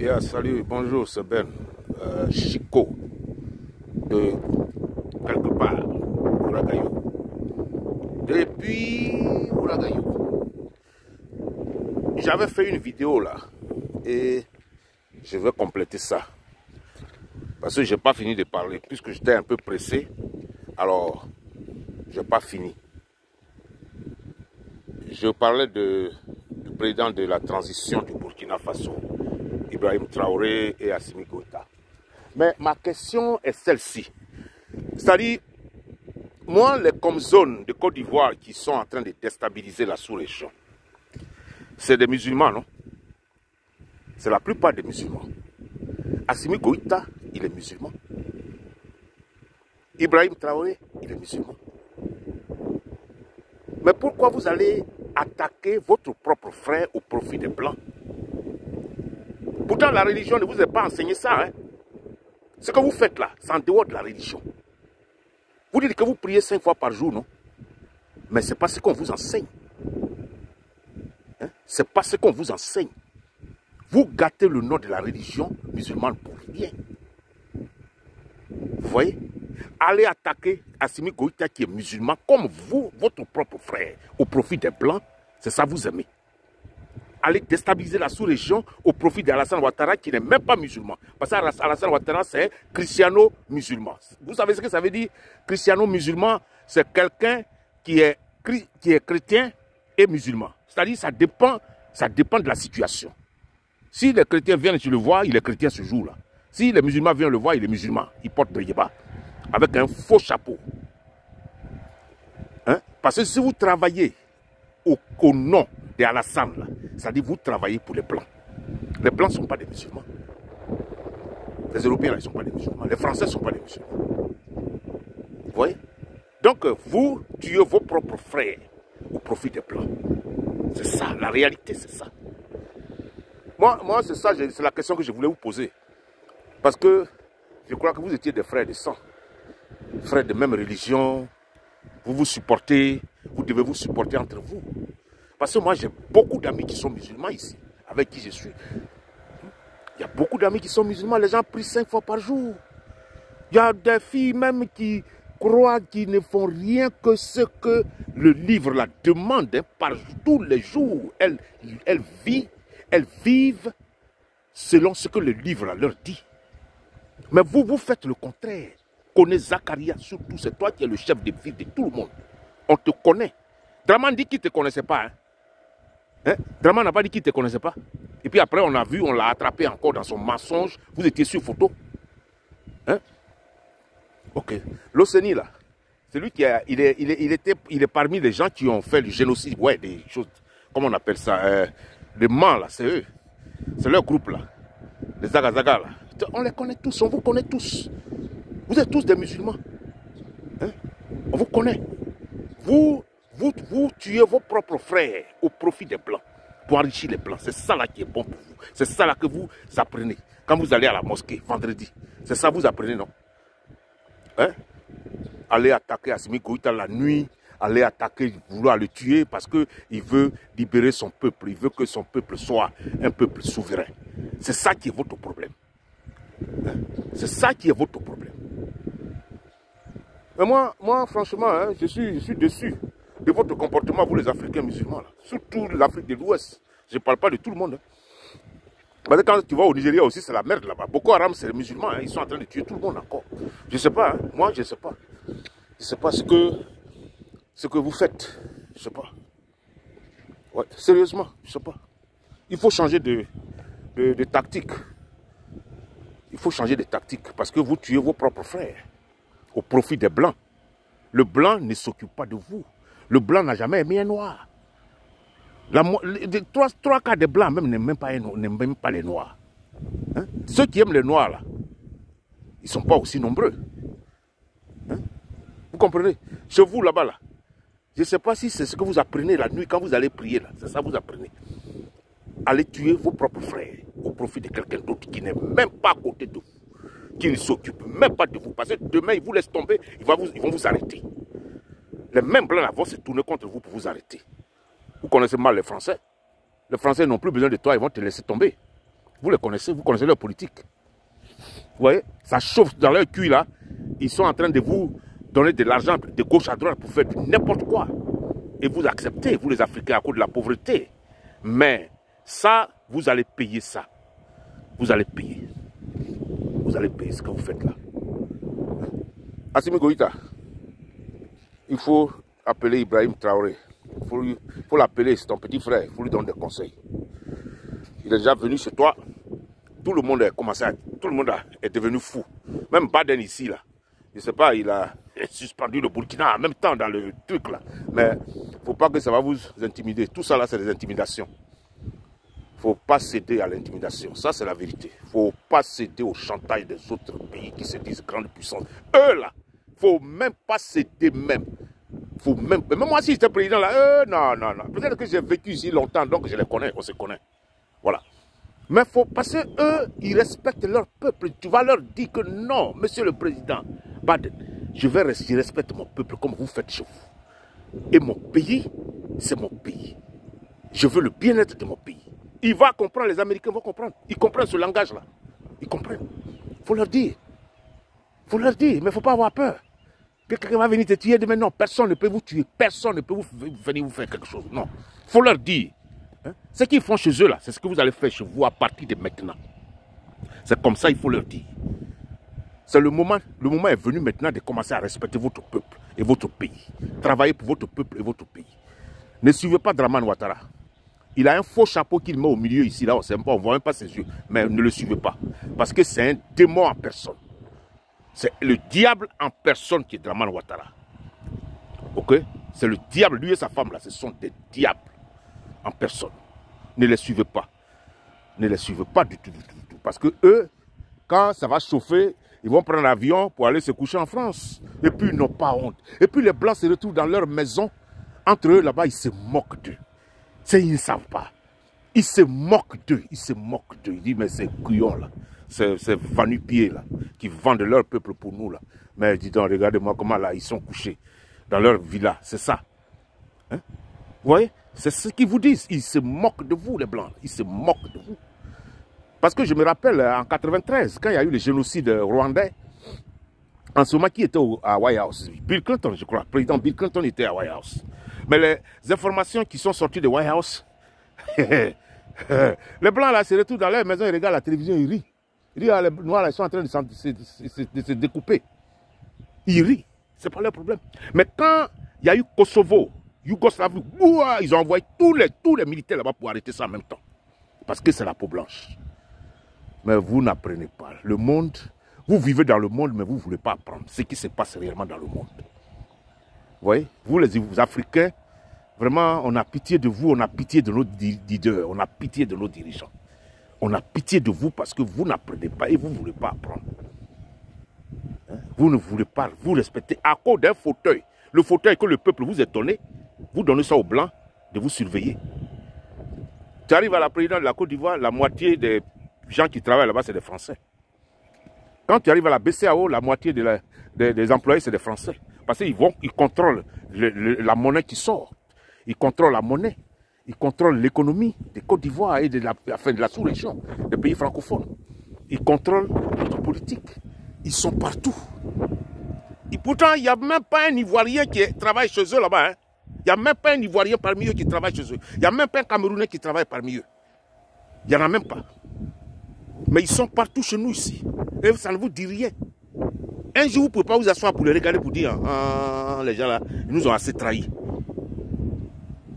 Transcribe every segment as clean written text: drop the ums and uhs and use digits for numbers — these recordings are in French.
Yeah, salut, bonjour, c'est Ben, Chico, de quelque part, Oulagayou. Depuis Oulagayou, j'avais fait une vidéo là, et je vais compléter ça. Parce que je n'ai pas fini de parler, puisque j'étais un peu pressé, alors je n'ai pas fini. Je parlais du président de la transition du Burkina Faso, Ibrahim Traoré et Assimi Goïta. Mais ma question est celle-ci. C'est-à-dire, moi, les zones de Côte d'Ivoire qui sont en train de déstabiliser la sous-région, c'est des musulmans, non? C'est la plupart des musulmans. Assimi Goïta, il est musulman. Ibrahim Traoré, il est musulman. Mais pourquoi vous allez attaquer votre propre frère au profit des Blancs? Pourtant, la religion ne vous a pas enseigné ça. Hein? Ce que vous faites là, c'est en dehors de la religion. Vous dites que vous priez 5 fois par jour, non? Mais ce n'est pas ce qu'on vous enseigne. Hein? Ce n'est pas ce qu'on vous enseigne. Vous gâtez le nom de la religion musulmane pour rien. Vous voyez? Allez attaquer Assimi Goïta qui est musulman comme vous, votre propre frère, au profit des Blancs, c'est ça vous aimez. Allez déstabiliser la sous-région au profit d'Alassane Ouattara qui n'est même pas musulman. Parce qu'Alassane Ouattara, c'est cristiano-musulman. Vous savez ce que ça veut dire? Cristiano-musulman, c'est quelqu'un qui est chrétien et musulman. C'est-à-dire ça dépend de la situation. Si les chrétiens viennent, tu le vois, il est chrétien ce jour-là. Si les musulmans viennent le voir, il est musulman. Il porte le yéba avec un faux chapeau. Hein? Parce que si vous travaillez au nom d'Alassane, c'est-à-dire vous travaillez pour les Blancs. Les Blancs ne sont pas des musulmans. Les Européens ne sont pas des musulmans. Les Français ne sont pas des musulmans. Vous voyez? Donc vous tuez vos propres frères au profit des Blancs. C'est ça, la réalité c'est ça. Moi c'est ça, c'est la question que je voulais vous poser. Parce que je crois que vous étiez des frères de sang. Frères de même religion. Vous vous supportez, vous devez vous supporter entre vous. Parce que moi, j'ai beaucoup d'amis qui sont musulmans ici, avec qui je suis. Il y a beaucoup d'amis qui sont musulmans, les gens prient 5 fois par jour. Il y a des filles même qui croient qu'ils ne font rien que ce que le livre la demande. Hein, par tous les jours, elles vivent selon ce que le livre leur dit. Mais vous, vous faites le contraire. Connais Zakaria, surtout, c'est toi qui es le chef de ville de tout le monde. On te connaît. Draman dit qu'il ne te connaissait pas. Hein? Hein? Draman n'a pas dit qu'il ne te connaissait pas. Et puis après, on a vu, on l'a attrapé encore dans son mensonge. Vous étiez sur photo. Hein? Ok. L'Océanie, là, c'est lui qui il est parmi les gens qui ont fait le génocide. Ouais, des choses, comment on appelle ça? Les Mans, là, c'est eux. C'est leur groupe, là. Les Zagazaga, là. On les connaît tous, on vous connaît tous. Vous êtes tous des musulmans. Hein? On vous connaît. Vous tuez vos propres frères au profit des Blancs, pour enrichir les Blancs. C'est ça là qui est bon pour vous. C'est ça là que vous apprenez. Quand vous allez à la mosquée, vendredi, c'est ça que vous apprenez, non? Hein? Allez attaquer Assimi Goïta la nuit, allez attaquer, vouloir le tuer parce qu'il veut libérer son peuple. Il veut que son peuple soit un peuple souverain. C'est ça qui est votre problème. Hein? C'est ça qui est votre problème. Mais moi franchement, hein, je suis déçu de votre comportement, vous les Africains musulmans. Là. Surtout l'Afrique de l'Ouest. Je ne parle pas de tout le monde. Hein. Parce que quand tu vas au Nigeria aussi, c'est la merde là-bas. Boko Haram, c'est les musulmans. Hein. Ils sont en train de tuer tout le monde encore. Je ne sais pas. Hein. Moi, je ne sais pas. Je ne sais pas ce que vous faites. Je ne sais pas. Ouais, sérieusement, je ne sais pas. Il faut changer de tactique. Il faut changer de tactique. Parce que vous tuez vos propres frères au profit des Blancs. Le Blanc ne s'occupe pas de vous. Le Blanc n'a jamais aimé un Noir. Trois quarts des Blancs même n'aiment même pas les Noirs. Hein? Ceux qui aiment les Noirs, là, ils ne sont pas aussi nombreux. Hein? Vous comprenez? Chez vous, là-bas, là, je ne sais pas si c'est ce que vous apprenez la nuit quand vous allez prier. Là. C'est ça que vous apprenez. Allez tuer vos propres frères au profit de quelqu'un d'autre qui n'est même pas à côté de vous. Qui ne s'occupe même pas de vous. Parce que demain, ils vous laissent tomber, ils vont vous arrêter. Les mêmes Blancs là vont se tourner contre vous pour vous arrêter. Vous connaissez mal les Français. Les Français n'ont plus besoin de toi, ils vont te laisser tomber. Vous les connaissez, vous connaissez leur politique. Vous voyez, ça chauffe dans leur cul là. Ils sont en train de vous donner de l'argent de gauche à droite pour faire n'importe quoi. Et vous acceptez, vous les Africains, à cause de la pauvreté. Mais ça, vous allez payer ça. Vous allez payer. Vous allez payer ce que vous faites là. Assimi Goïta, il faut appeler Ibrahim Traoré. Il faut l'appeler, c'est ton petit frère. Il faut lui donner des conseils. Il est déjà venu chez toi. Tout le monde tout le monde est devenu fou. Même Baden ici, là. Je ne sais pas, il a suspendu le Burkina en même temps dans le truc, là. Mais il ne faut pas que ça va vous intimider. Tout ça, là, c'est des intimidations. Il ne faut pas céder à l'intimidation. Ça, c'est la vérité. Il ne faut pas céder au chantage des autres pays qui se disent grandes puissances. Eux, là, il ne faut même pas céder même. Faut même moi, si j'étais président, là, non. Peut-être que j'ai vécu ici longtemps, donc je les connais, on se connaît. Voilà. Mais faut, parce qu'eux, ils respectent leur peuple. Tu vas leur dire que non, monsieur le président Baden, je respecte mon peuple comme vous faites chez vous. Et mon pays, c'est mon pays. Je veux le bien-être de mon pays. Il va comprendre, les Américains vont comprendre. Ils comprennent ce langage-là. Ils comprennent. Il faut leur dire. Il faut leur dire, mais il ne faut pas avoir peur. Que quelqu'un va venir te tuer demain, non, personne ne peut vous tuer. Personne ne peut venir vous faire quelque chose. Non. Il faut leur dire. Hein? Ce qu'ils font chez eux, là, c'est ce que vous allez faire chez vous à partir de maintenant. C'est comme ça, il faut leur dire. C'est le moment est venu maintenant de commencer à respecter votre peuple et votre pays. Travailler pour votre peuple et votre pays. Ne suivez pas Dramane Ouattara. Il a un faux chapeau qu'il met au milieu ici, là, on ne voit même pas ses yeux. Mais ne le suivez pas. Parce que c'est un démon en personne. C'est le diable en personne qui est Dramane Ouattara. Ok? C'est le diable, lui et sa femme, là, ce sont des diables en personne. Ne les suivez pas. Ne les suivez pas du tout. Parce que eux, quand ça va chauffer, ils vont prendre l'avion pour aller se coucher en France. Et puis ils n'ont pas honte. Et puis les Blancs se retrouvent dans leur maison. Entre eux, là-bas, ils se moquent d'eux. Ils ne savent pas. Ils se moquent d'eux. Ils disent, mais ces couillons, là. Ces vanupiers, là, qui vendent leur peuple pour nous, là. Mais dis donc, regardez-moi comment, là, ils sont couchés dans leur villa. C'est ça. Hein? Vous voyez? C'est ce qu'ils vous disent. Ils se moquent de vous, les Blancs. Ils se moquent de vous. Parce que je me rappelle, en 93, quand il y a eu le génocide rwandais, en ce moment, qui était à White House? Bill Clinton, je crois. Le président Bill Clinton était à White House. Mais les informations qui sont sorties de White House, les Blancs, là, se retrouvent dans leur maison, ils regardent la télévision, ils rient. Ils disent, ah, les Noirs, là, ils sont en train de se découper. Ils rient. Ce n'est pas leur problème. Mais quand il y a eu Kosovo, Yougoslavie, ils ont envoyé tous les militaires là-bas pour arrêter ça en même temps. Parce que c'est la peau blanche. Mais vous n'apprenez pas. Le monde, vous vivez dans le monde, mais vous ne voulez pas apprendre ce qui se passe réellement dans le monde. Vous voyez, vous les Africains, vraiment, on a pitié de vous, on a pitié de nos leaders, on a pitié de nos dirigeants. On a pitié de vous parce que vous n'apprenez pas et vous ne voulez pas apprendre. Hein? Vous ne voulez pas, vous respectez à cause d'un fauteuil. Le fauteuil que le peuple vous est donné, vous donnez ça aux Blancs de vous surveiller. Tu arrives à la présidence de la Côte d'Ivoire, la moitié des gens qui travaillent là-bas, c'est des Français. Quand tu arrives à la BCAO, la moitié des employés, c'est des Français. Parce qu'ils contrôlent la monnaie qui sort. Ils contrôlent la monnaie. Ils contrôlent l'économie de Côte d'Ivoire et de la sous-région, des pays francophones. Ils contrôlent notre politique. Ils sont partout. Et pourtant, il n'y a même pas un Ivoirien qui travaille chez eux là-bas. Hein. Il n'y a même pas un Ivoirien parmi eux qui travaille chez eux. Il n'y a même pas un Camerounais qui travaille parmi eux. Il n'y en a même pas. Mais ils sont partout chez nous ici. Et ça ne vous dit rien. Un jour, vous ne pouvez pas vous asseoir pour les regarder pour dire ah, les gens là, ils nous ont assez trahis.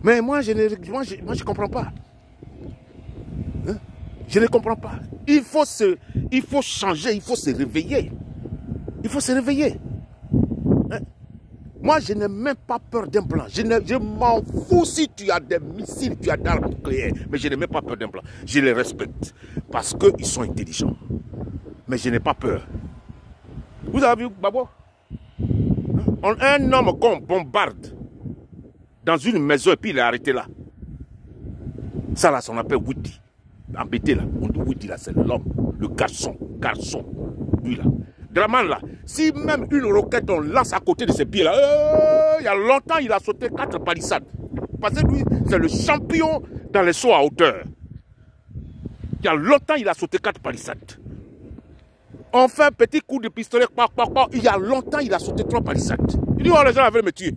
Mais moi, je ne comprends pas. Hein? Je ne comprends pas. Il faut changer, il faut se réveiller. Il faut se réveiller. Hein? Moi, je n'ai même pas peur d'un blanc. Je m'en fous si tu as des missiles, tu as des armes nucléaires. Mais je n'ai même pas peur d'un blanc. Je les respecte. Parce qu'ils sont intelligents. Mais je n'ai pas peur. Vous avez vu, Babo? Un homme qu'on bombarde dans une maison et puis il est arrêté là. Ça là, on appelle Widi. Embêté là. On dit Widi là, c'est l'homme, le garçon. Lui là. Dramane là, si même une roquette on lance à côté de ses pieds là, il y a longtemps il a sauté 4 palissades. Parce que lui, c'est le champion dans les sauts à hauteur. Il y a longtemps, il a sauté 4 palissades. On fait un petit coup de pistolet, il y a longtemps, il a sauté 3 palissades. Il dit, oh, les gens veulent me tuer.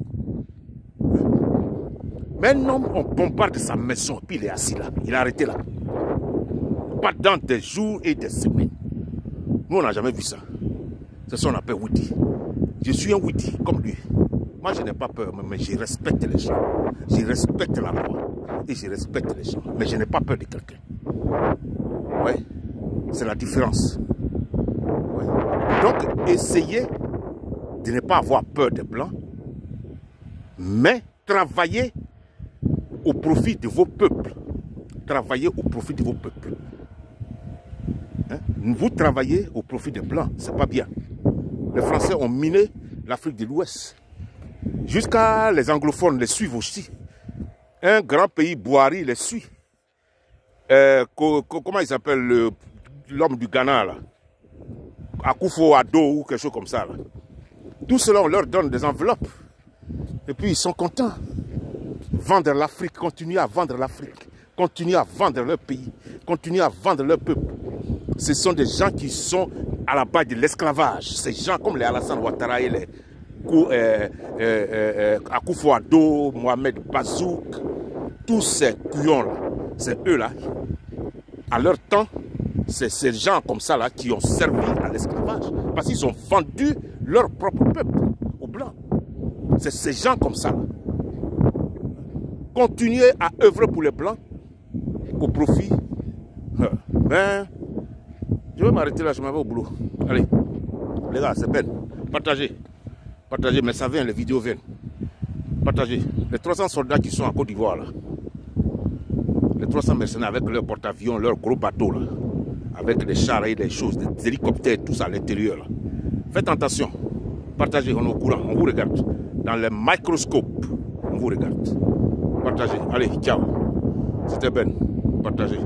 Maintenant, on bombarde sa maison, puis il est assis là, il est arrêté là. Pendant des jours et des semaines. Nous, on n'a jamais vu ça. C'est ce qu'on appelle Widi. Je suis un Widi, comme lui. Moi, je n'ai pas peur, mais je respecte les gens. Je respecte la loi. Et je respecte les gens. Mais je n'ai pas peur de quelqu'un. Ouais. C'est la différence. Ouais. Donc, essayez de ne pas avoir peur des Blancs, mais travaillez au profit de vos peuples. Travaillez au profit de vos peuples. Hein? Vous travaillez au profit des Blancs, c'est pas bien. Les Français ont miné l'Afrique de l'Ouest. Jusqu'à les anglophones les suivent aussi. Un grand pays, Boari, les suit. Comment il s'appelle l'homme du Ghana là? Akufo-Addo ou quelque chose comme ça là. Tout cela, on leur donne des enveloppes. Et puis ils sont contents. Vendre l'Afrique, continuer à vendre l'Afrique. Continuer à vendre leur pays. Continuer à vendre leur peuple. Ce sont des gens qui sont à la base de l'esclavage. Ces gens comme les Alassane Ouattara et les Akufo-Addo, Mohamed Bazouk, tous ces couillons-là, c'est eux-là. À leur temps, c'est ces gens comme ça là qui ont servi à l'esclavage. Parce qu'ils ont vendu leur propre peuple aux Blancs. C'est ces gens comme ça là. Continuez à œuvrer pour les Blancs au profit. Ben, je vais m'arrêter là, je m'en vais au boulot. Allez, les gars, c'est Ben. Partagez. Partagez, mais ça vient, les vidéos viennent. Partagez. Les 300 soldats qui sont en Côte d'Ivoire là. Les 300 mercenaires avec leurs porte-avions, leurs gros bateaux là. Avec des chars et des choses, des hélicoptères, tout ça à l'intérieur là. Faites attention. Partagez, on est au courant, on vous regarde. Dans les microscopes, on vous regarde. Partagez. Allez, ciao. C'était Ben. Partagez.